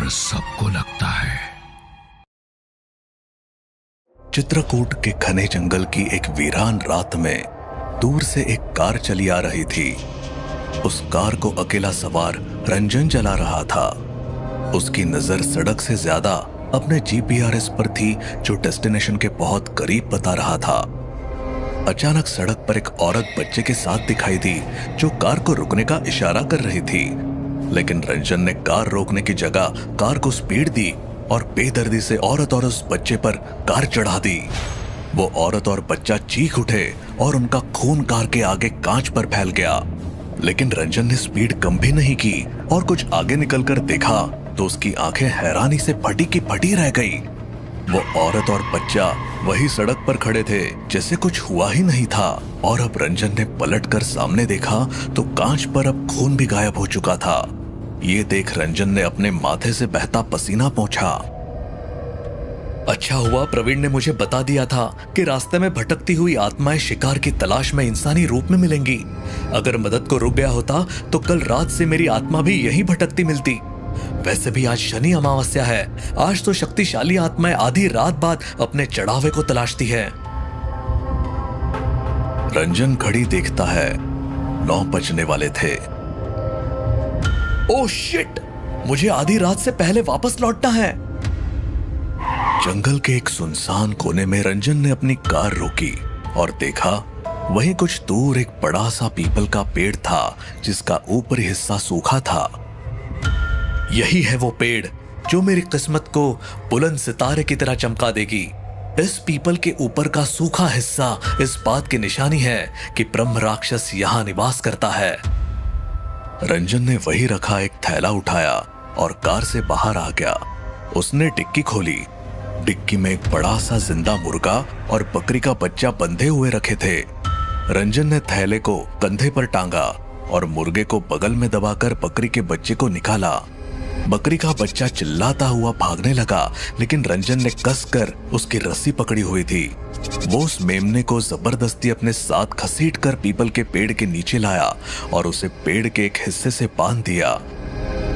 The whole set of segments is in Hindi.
डर सबको लगता है। चित्रकूट के घने जंगल की एक वीरान रात में दूर से एक कार चली आ रही थी। उस कार को अकेला सवार रंजन चला रहा था। उसकी नजर सड़क से ज्यादा अपने जीपीआरएस पर थी, जो डेस्टिनेशन के बहुत करीब बता रहा था। अचानक सड़क पर एक औरत बच्चे के साथ दिखाई दी, जो कार को रुकने का इशारा कर रही थी। लेकिन रंजन ने कार रोकने की जगह कार को स्पीड दी और बेदर्दी से औरत और उस बच्चे पर कार चढ़ा दी। वो औरत और बच्चा चीख उठे और उनका खून कार के आगे कांच पर फैल गया। लेकिन रंजन ने स्पीड कम भी नहीं की और कुछ आगे निकलकर देखा तो उसकी आंखें हैरानी से फटी की फटी रह गई। वो औरत और बच्चा वही सड़क पर खड़े थे जैसे कुछ हुआ ही नहीं था। और अब रंजन ने पलटकर सामने देखा तो कांच पर अब खून भी गायब हो चुका था। ये देख रंजन ने अपने माथे से बहता पसीना पोंछा। अच्छा हुआ प्रवीण ने मुझे बता दिया था कि रास्ते में भटकती हुई आत्माएं शिकार की तलाश में इंसानी रूप में मिलेंगी। अगर मदद को रुक गया होता तो कल रात से मेरी आत्मा भी यहीं भटकती मिलती। वैसे भी आज शनि अमावस्या है। आज तो शक्तिशाली आत्माएं आधी रात बाद अपने चढ़ावे को तलाशती है। रंजन घड़ी देखता है, 9 बजने वाले थे। ओह शिट, मुझे आधी रात से पहले वापस लौटना है। जंगल के एक सुनसान कोने में रंजन ने अपनी कार रोकी और देखा वहीं कुछ दूर एक बड़ा सा पीपल का पेड़ था, जिसका ऊपरी हिस्सा सूखा था। यही है वो पेड़ जो मेरी किस्मत को बुलंद सितारे की तरह चमका देगी। इस पीपल के ऊपर का सूखा हिस्सा इस बात की निशानी है कि ब्रह्म राक्षस यहां निवास करता है। रंजन ने वही रखा एक थैला उठाया और कार से बाहर आ गया। उसने डिक्की खोली। डिक्की में एक बड़ा सा जिंदा मुर्गा और बकरी का बच्चा बंधे हुए रखे थे। रंजन ने थैले को कंधे पर टांगा और मुर्गे को बगल में दबाकर बकरी के बच्चे को निकाला। बकरी का बच्चा चिल्लाता हुआ भागने लगा, लेकिन रंजन ने कसकर उसकी रस्सी पकड़ी हुई थी। वो उस मेमने को जबरदस्ती अपने साथ घसीटकर पीपल के पेड़ के नीचे लाया और उसे पेड़ के एक हिस्से से बांध दिया।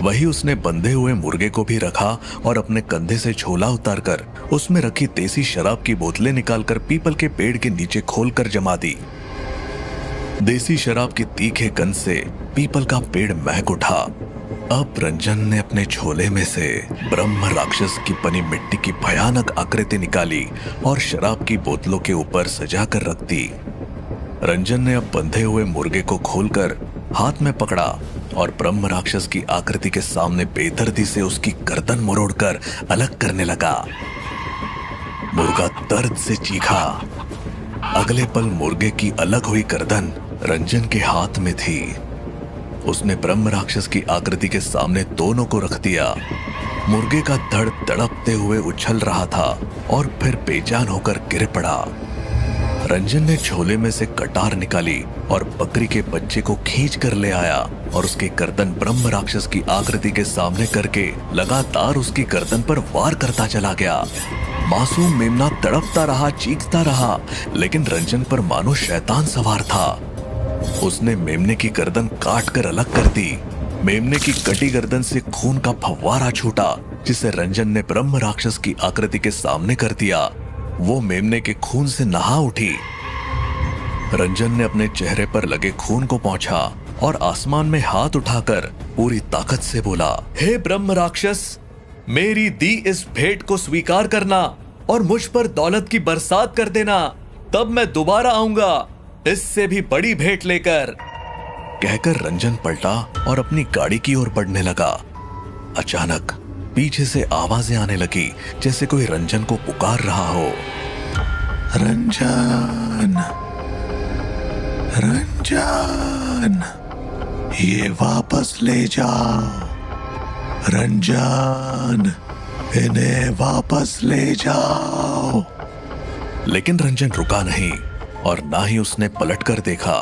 वही उसने बंधे हुए मुर्गे को भी रखा और अपने कंधे से झोला उतारकर उसमें रखी देसी शराब की बोतलें निकालकर पीपल के पेड़ के नीचे खोलकर जमा दी। देसी शराब की तीखे गंध से पीपल का पेड़ महक उठा। अब रंजन ने अपने झोले में से ब्रह्म राक्षस की बनी मिट्टी की भयानक आकृति निकाली और शराब की बोतलों के ऊपर सजा कर रख दी। रंजन ने अब बंधे हुए मुर्गे को खोलकर हाथ में पकड़ा और ब्रह्म राक्षस की आकृति के सामने बेदर्दी से उसकी गर्दन मरोड़कर अलग करने लगा। मुर्गा दर्द से चीखा। अगले पल मुर्गे की अलग हुई गर्दन रंजन के हाथ में थी। उसने ब्रह्म राक्षस की आकृति के सामने दोनों को रख दिया। मुर्गे का धड़ तड़पते हुए उछल रहा था और फिर बेजान होकर गिर पड़ा। रंजन ने झोले में से कटार निकाली और बकरी के बच्चे को खींच कर ले आया और उसकी गर्दन ब्रह्म राक्षस की आकृति के सामने करके लगातार उसकी गर्दन पर वार करता चला गया। मासूम मेमना तड़पता रहा, चीखता रहा, लेकिन रंजन पर मानो शैतान सवार था। उसने मेमने की गर्दन काट कर अलग कर दी। मेमने की कटी गर्दन से खून का फव्वारा छूटा, जिसे रंजन ने ब्रह्म राक्षस की आकृति के सामने कर दिया। वो मेमने के खून से नहा उठी। रंजन ने अपने चेहरे पर लगे खून को पोंछा और आसमान में हाथ उठाकर पूरी ताकत से बोला, हे ब्रह्म राक्षस, मेरी दी इस भेंट को स्वीकार करना और मुझ पर दौलत की बरसात कर देना, तब मैं दोबारा आऊंगा इससे भी बड़ी भेंट लेकर। कहकर रंजन पलटा और अपनी गाड़ी की ओर बढ़ने लगा। अचानक पीछे से आवाजें आने लगी, जैसे कोई रंजन को पुकार रहा हो। रंजन, रंजन, ये वापस ले जाओ। रंजन, इन्हें वापस ले जाओ। लेकिन रंजन रुका नहीं और ना ही उसने पलटकर देखा।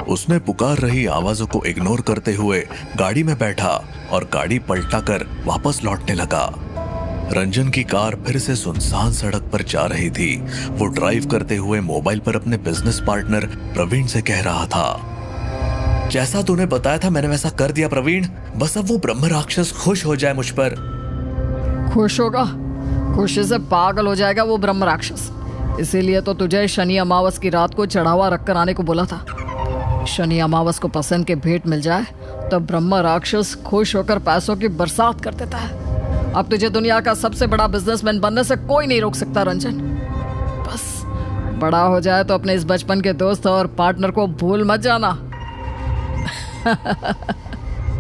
उसने पुकार रही आवाजों को इग्नोर करते हुए गाड़ी में बैठा और गाड़ी पलटाकर वापस लौटने लगा। रंजन की कार फिर से सुनसान सड़क पर जा रही थी। वो ड्राइव करते हुए मोबाइल पर अपने बिजनेस पार्टनर प्रवीण से कह रहा था, जैसा तूने बताया था मैंने वैसा कर दिया प्रवीण, बस अब वो ब्रह्म राक्षस खुश हो जाए मुझ पर। खुश होगा, खुशी से पागल हो जाएगा वो ब्रह्म राक्षस। इसीलिए तो तुझे शनि अमावस की रात को चढ़ावा रखकर आने को बोला था। शनि अमावस को पसंद के भेंट मिल जाए तो ब्रह्म राक्षस खुश होकर पैसों की बरसात कर देता है। अब तुझे दुनिया का सबसे बड़ा बिजनेसमैन बनने से कोई नहीं रोक सकता रंजन। बस बड़ा हो जाए तो अपने इस बचपन के दोस्त और पार्टनर को भूल मत जाना।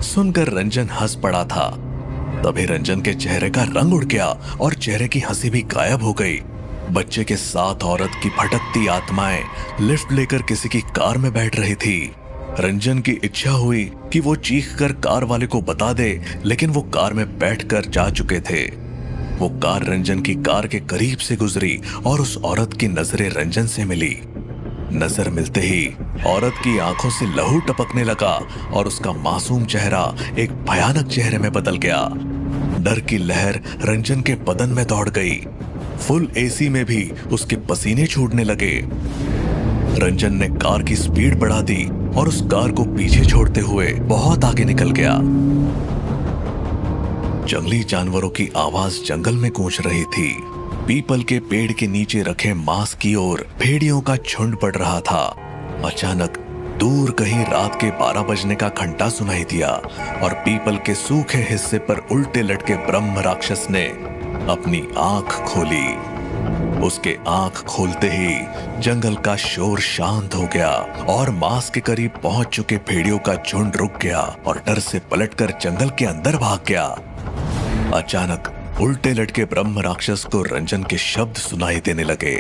सुनकर रंजन हंस पड़ा था। तभी रंजन के चेहरे का रंग उड़ गया और चेहरे की हंसी भी गायब हो गई। बच्चे के साथ औरत की भटकती आत्माएं लिफ्ट लेकर किसी की कार में बैठ रही थी। रंजन की इच्छा हुई कि वो चीख कर कार वाले को बता दे, लेकिन वो कार में बैठकर जा चुके थे। वो कार रंजन की कार के करीब से गुजरी और उस औरत की नजरें रंजन से मिली। नजर मिलते ही औरत की आंखों से लहू टपकने लगा और उसका मासूम चेहरा एक भयानक चेहरे में बदल गया। डर की लहर रंजन के बदन में दौड़ गई। फुल एसी में भी उसके पसीने छूटने लगे। रंजन ने कार की स्पीड बढ़ा दी और उस कार को पीछे छोड़ते हुए बहुत आगे निकल गया। जंगली जानवरों की आवाज जंगल में गूंज रही थी। पीपल के पेड़ के नीचे रखे मांस की ओर भेड़ियों का झुंड बढ़ रहा था। अचानक दूर कहीं रात के 12 बजने का घंटा सुनाई दिया और पीपल के सूखे हिस्से पर उल्टे लटके ब्रह्म राक्षस ने अपनी आंख खोली। उसके आंख खोलते ही जंगल का शोर शांत हो गया और मांस के करीब पहुंच चुके भेड़ियों का झुंड रुक गया और डर से पलटकर जंगल के अंदर भाग गया। अचानक उल्टे लटके ब्रह्म राक्षस को रंजन के शब्द सुनाई देने लगे।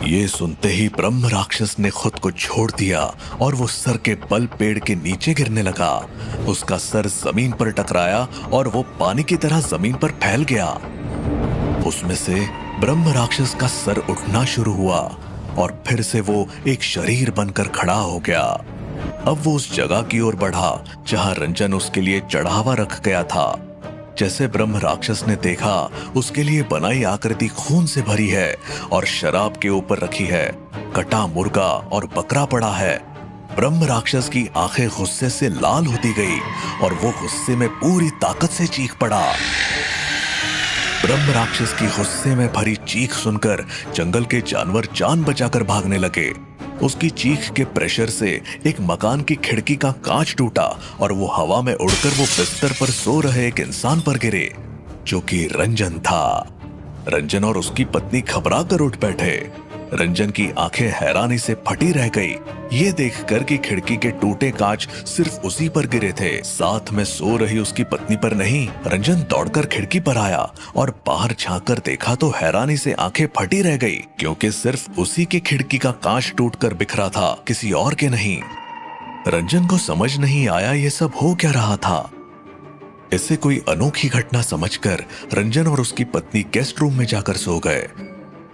ये सुनते ही ब्रह्म राक्षस ने खुद को छोड़ दिया और वो सर के बल पेड़ के नीचे गिरने लगा। उसका सर जमीन पर टकराया और वो पानी की तरह जमीन पर फैल गया। उसमें से ब्रह्म राक्षस का सर उठना शुरू हुआ और फिर से वो एक शरीर बनकर खड़ा हो गया। अब वो उस जगह की ओर बढ़ा जहां रंजन उसके लिए चढ़ावा रख गया था। जैसे ब्रह्म राक्षस ने देखा, उसके लिए बनाई आकृति खून से भरी है और शराब के ऊपर रखी है। कटा मुर्गा और बकरा पड़ा है। ब्रह्म राक्षस की आंखें गुस्से से लाल होती गई और वो गुस्से में पूरी ताकत से चीख पड़ा। ब्रह्म राक्षस की गुस्से में भरी चीख सुनकर जंगल के जानवर जान बचाकर भागने लगे। उसकी चीख के प्रेशर से एक मकान की खिड़की का कांच टूटा और वो हवा में उड़कर वो बिस्तर पर सो रहे एक इंसान पर गिरे, जो कि रंजन था। रंजन और उसकी पत्नी घबरा कर उठ बैठे। रंजन की आंखें हैरानी से फटी रह गई, ये देखकर कि खिड़की के टूटे कांच सिर्फ उसी पर गिरे थे, साथ में सो रही उसकी पत्नी पर नहीं। रंजन दौड़कर खिड़की पर आया और बाहर झांक कर देखा तो हैरानी से आंखें फटी रह गई, क्योंकि सिर्फ उसी की खिड़की का कांच टूटकर बिखरा था, किसी और के नहीं। रंजन को समझ नहीं आया ये सब हो क्या रहा था। इसे कोई अनोखी घटना समझकर रंजन और उसकी पत्नी गेस्ट रूम में जाकर सो गए।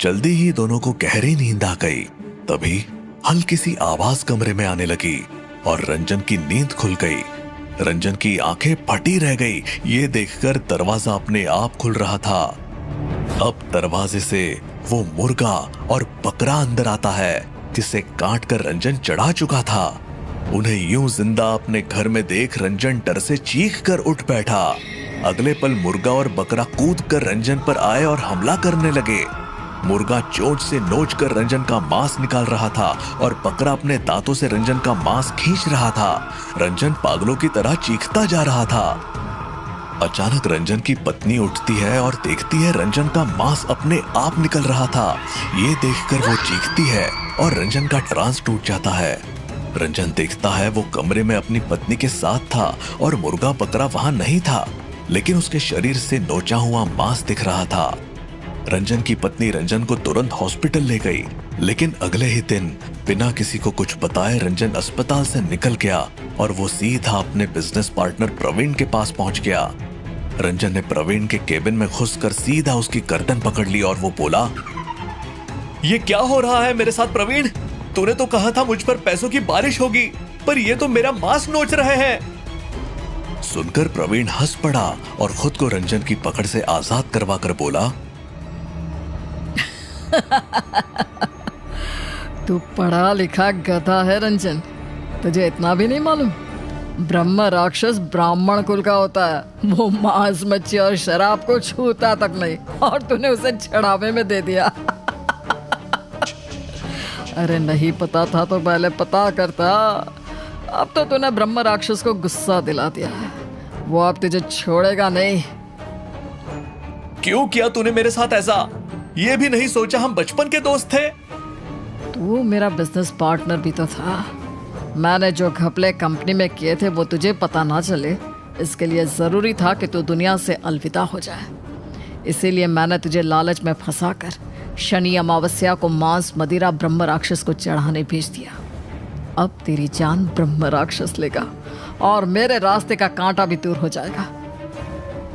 जल्दी ही दोनों को गहरी नींद आ गई। तभी हल्की सी आवाज कमरे में आने लगी और रंजन की नींद खुल गई। रंजन की आंखें फटी रह गई, ये देखकर दरवाजा अपने आप खुल रहा था। अब दरवाजे से वो मुर्गा और बकरा अंदर आता है, जिसे काट कर रंजन चढ़ा चुका था। उन्हें यूं जिंदा अपने घर में देख रंजन डर से चीख कर उठ बैठा। अगले पल मुर्गा और बकरा कूद कर रंजन पर आए और हमला करने लगे। मुर्गा चोंच से नोच कर रंजन का मांस निकाल रहा था और बकरा अपने दांतों से रंजन का मांस खींच रहा था। रंजन पागलों की तरह चीखता जा रहा था। अचानक रंजन की पत्नी उठती है और देखती है रंजन का मांस अपने आप निकल रहा था। ये देखकर वो चीखती है और रंजन का ट्रांस टूट जाता है। रंजन देखता है वो कमरे में अपनी पत्नी के साथ था और मुर्गा बकरा वहां नहीं था, लेकिन उसके शरीर से नोचा हुआ मांस दिख रहा था। रंजन की पत्नी रंजन को तुरंत हॉस्पिटल ले गई, लेकिन अगले ही दिन बिना किसी को कुछ बताए रंजन अस्पताल से निकल गया और वो सीधा अपने बिजनेस पार्टनर प्रवीण के पास पहुंच गया। रंजन ने प्रवीण के केबिन में घुसकर सीधा उसकी गर्दन पकड़ ली और वो बोला, ये क्या हो रहा है मेरे साथ प्रवीण? तूने तो कहा था मुझ पर पैसों की बारिश होगी, पर ये तो मेरा मांस नोच रहे हैं। सुनकर प्रवीण हंस पड़ा और खुद को रंजन की पकड़ से आजाद करवाकर बोला, तू पढ़ा लिखा गधा है रंजन, तुझे इतना भी नहीं मालूम? ब्रह्म राक्षस ब्राह्मण कुल का होता है। वो मांस मच्छी और शराब को छूता तक नहीं, और तूने उसे चढ़ावे में दे दिया। अरे नहीं पता था तो पहले पता करता। अब तो तूने ब्रह्म राक्षस को गुस्सा दिला दिया है, वो अब तुझे छोड़ेगा नहीं। क्यों किया तूने मेरे साथ ऐसा? ये भी नहीं सोचा हम बचपन के दोस्त थे? तू मेरा बिजनेस पार्टनर भी तो था। मैंने जो घपले कंपनी में किए थे वो तुझे पता ना चले, इसके लिए जरूरी था कि तू दुनिया से अलविदा हो जाए। इसीलिए मैंने तुझे लालच में फंसाकर शनि अमावस्या को मांस मदिरा ब्रह्म राक्षस को चढ़ाने भेज दिया। अब तेरी जान ब्रह्म राक्षस लेगा और मेरे रास्ते का कांटा भी दूर हो जाएगा।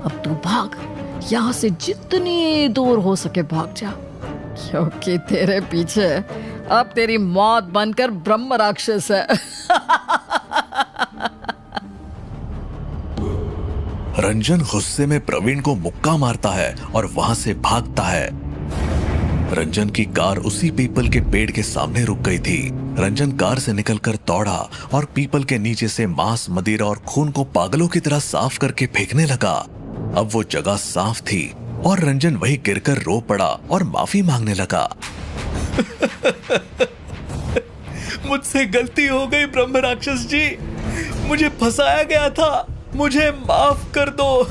अब तू भाग, यहाँ से जितनी दूर हो सके भाग जा, क्योंकि तेरे पीछे अब तेरी मौत बनकर ब्रह्म राक्षस है। रंजन गुस्से में प्रवीण को मुक्का मारता है और वहां से भागता है। रंजन की कार उसी पीपल के पेड़ के सामने रुक गई थी। रंजन कार से निकलकर दौड़ा और पीपल के नीचे से मांस मदिरा और खून को पागलों की तरह साफ करके फेंकने लगा। अब वो जगह साफ थी और रंजन वही गिरकर रो पड़ा और माफी मांगने लगा। मुझसे गलती हो गई ब्रह्म राक्षस जी, मुझे फंसाया गया था, मुझे माफ कर दो।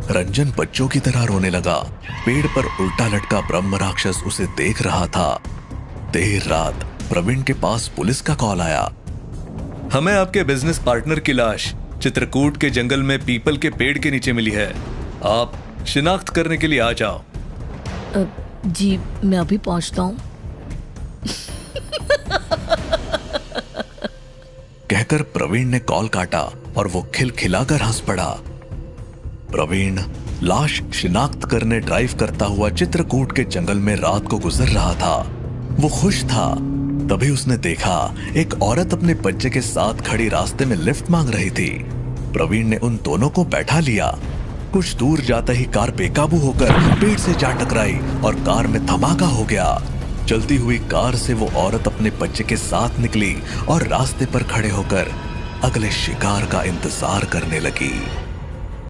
रंजन बच्चों की तरह रोने लगा। पेड़ पर उल्टा लटका ब्रह्म राक्षस उसे देख रहा था। देर रात प्रवीण के पास पुलिस का कॉल आया। हमें आपके बिजनेस पार्टनर की लाश चित्रकूट के जंगल में पीपल के पेड़ के नीचे मिली है, आप शिनाख्त करने के लिए आ जाओ। जी मैं अभी पहुंचता हूँ। कहकर प्रवीण ने कॉल काटा और वो खिलखिलाकर हंस पड़ा। प्रवीण लाश शिनाख्त करने ड्राइव करता हुआ चित्रकूट के जंगल में रात को गुजर रहा था। वो खुश था। तभी उसने देखा एक औरत अपने बच्चे के साथ खड़ी रास्ते में लिफ्ट मांग रही थी। प्रवीण ने उन दोनों को बैठा लिया। कुछ दूर जाते ही कार बेकाबू होकर पेड़ से जा टकराई और कार में धमाका हो गया। चलती हुई कार से वो औरत अपने बच्चे के साथ निकली और रास्ते पर खड़े होकर अगले शिकार का इंतजार करने लगी।